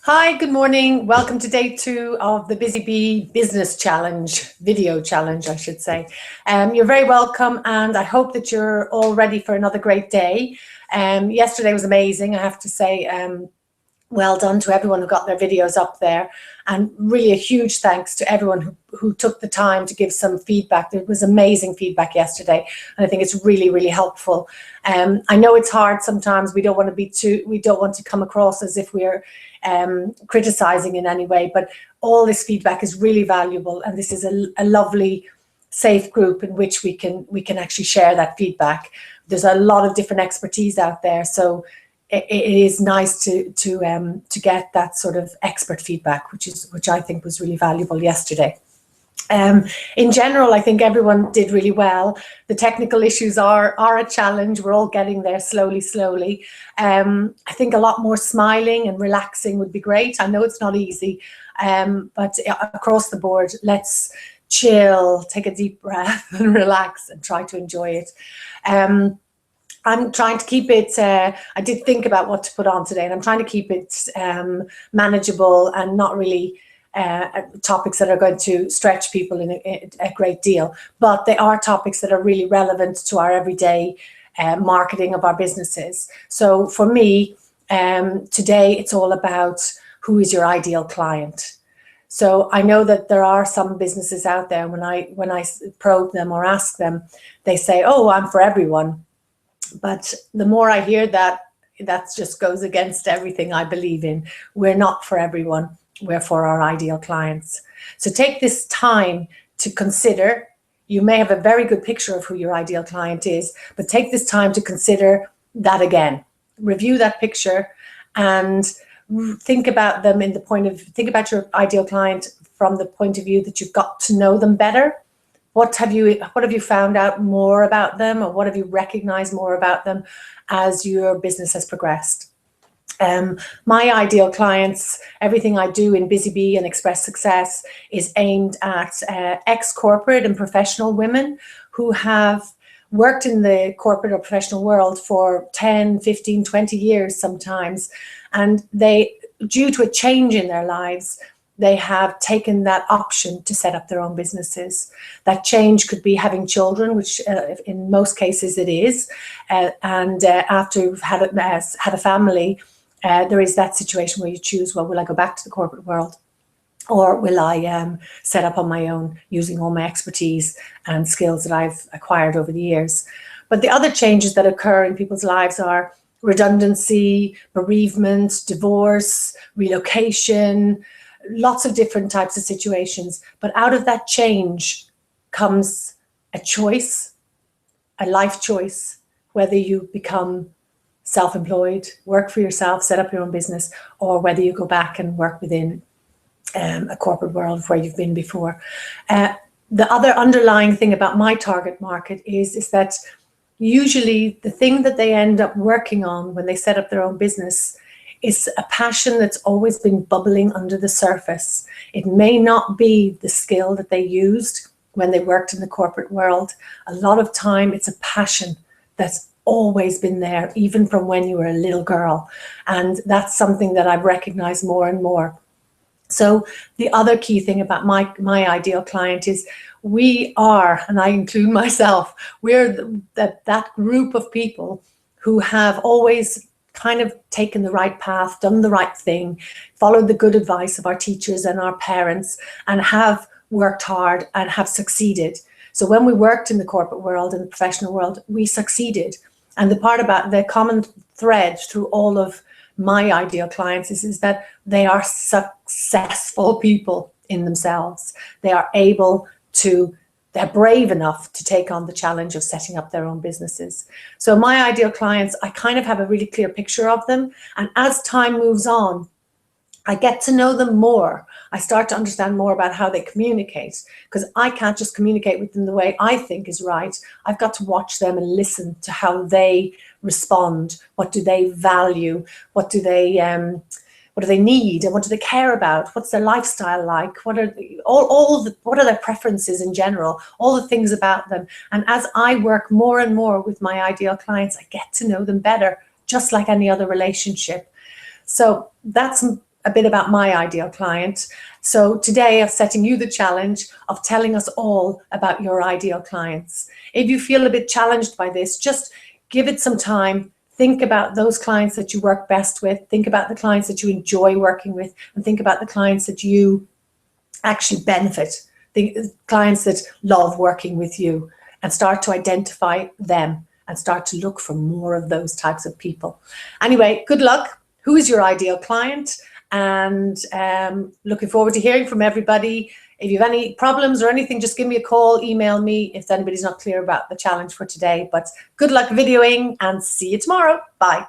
Hi, good morning. Welcome to day 2 of the Busy Bee Business Challenge, video challenge, I should say. You're very welcome, and I hope that you're all ready for another great day. Yesterday was amazing, I have to say. Well done to everyone who got their videos up there, and really a huge thanks to everyone who took the time to give some feedback. There was amazing feedback yesterday, and I think it's really helpful. I know it's hard sometimes. We don't want to come across as if we're criticizing in any way, but all this feedback is really valuable, and this is a lovely safe group in which we can actually share that feedback. There's a lot of different expertise out there, so it is nice to get that sort of expert feedback, which I think was really valuable yesterday. In general, I think everyone did really well. The technical issues are a challenge. We're all getting there slowly. I think a lot more smiling and relaxing would be great. I know it's not easy, but across the board, let's chill, take a deep breath and relax and try to enjoy it. I'm trying to keep it, I did think about what to put on today, and I'm trying to keep it manageable and not really topics that are going to stretch people in a great deal. But they are topics that are really relevant to our everyday marketing of our businesses. So for me, today it's all about who is your ideal client. So I know that there are some businesses out there, when I probe them or ask them, they say, oh, I'm for everyone. But the more I hear that, that just goes against everything I believe in. We're not for everyone. We're for our ideal clients. So take this time to consider. You may have a very good picture of who your ideal client is, but take this time to consider that again. Review that picture and think about them think about your ideal client from the point of view that you've got to know them better. What have you found out more about them, or what have you recognized more about them as your business has progressed? My ideal clients, everything I do in Busy Bee and Express Success is aimed at ex-corporate and professional women who have worked in the corporate or professional world for 10, 15, 20 years sometimes, and due to a change in their lives, they have taken that option to set up their own businesses. That change could be having children, which in most cases it is, and after you've had a family, there is that situation where you choose, well, will I go back to the corporate world, or will I set up on my own using all my expertise and skills that I've acquired over the years? But the other changes that occur in people's lives are redundancy, bereavement, divorce, relocation, lots of different types of situations. But out of that change comes a choice, a life choice, whether you become self-employed, work for yourself, set up your own business, or whether you go back and work within a corporate world where you've been before. The other underlying thing about my target market is that usually the thing that they end up working on when they set up their own business is a passion that's always been bubbling under the surface. It may not be the skill that they used when they worked in the corporate world. A lot of time it's a passion that's always been there, even from when you were a little girl. And that's something that I've recognized more and more. So the other key thing about my ideal client is we are, and I include myself, we're that group of people who have always kind of taken the right path, done the right thing, followed the good advice of our teachers and our parents, and have worked hard and have succeeded. So when we worked in the corporate world and the professional world, we succeeded. And the part about the common thread through all of my ideal clients is that they are successful people in themselves. They are they're brave enough to take on the challenge of setting up their own businesses. So my ideal clients, I kind of have a really clear picture of them. And as time moves on, I get to know them more. I start to understand more about how they communicate, because I can't just communicate with them the way I think is right. I've got to watch them and listen to how they respond. What do they value? What do they need, and what do they care about? What's their lifestyle like? What are their preferences in general? All the things about them. And as I work more and more with my ideal clients, I get to know them better, just like any other relationship. So that's a bit about my ideal client. So today I'm setting you the challenge of telling us all about your ideal clients. If you feel a bit challenged by this, just give it some time. Think about those clients that you work best with. Think about the clients that you enjoy working with, and think about the clients that you actually benefit, the clients that love working with you, and start to identify them and start to look for more of those types of people. Anyway, good luck. Who is your ideal client? And looking forward to hearing from everybody. If you have any problems or anything, just give me a call, email me if anybody's not clear about the challenge for today. But good luck videoing, and see you tomorrow. Bye.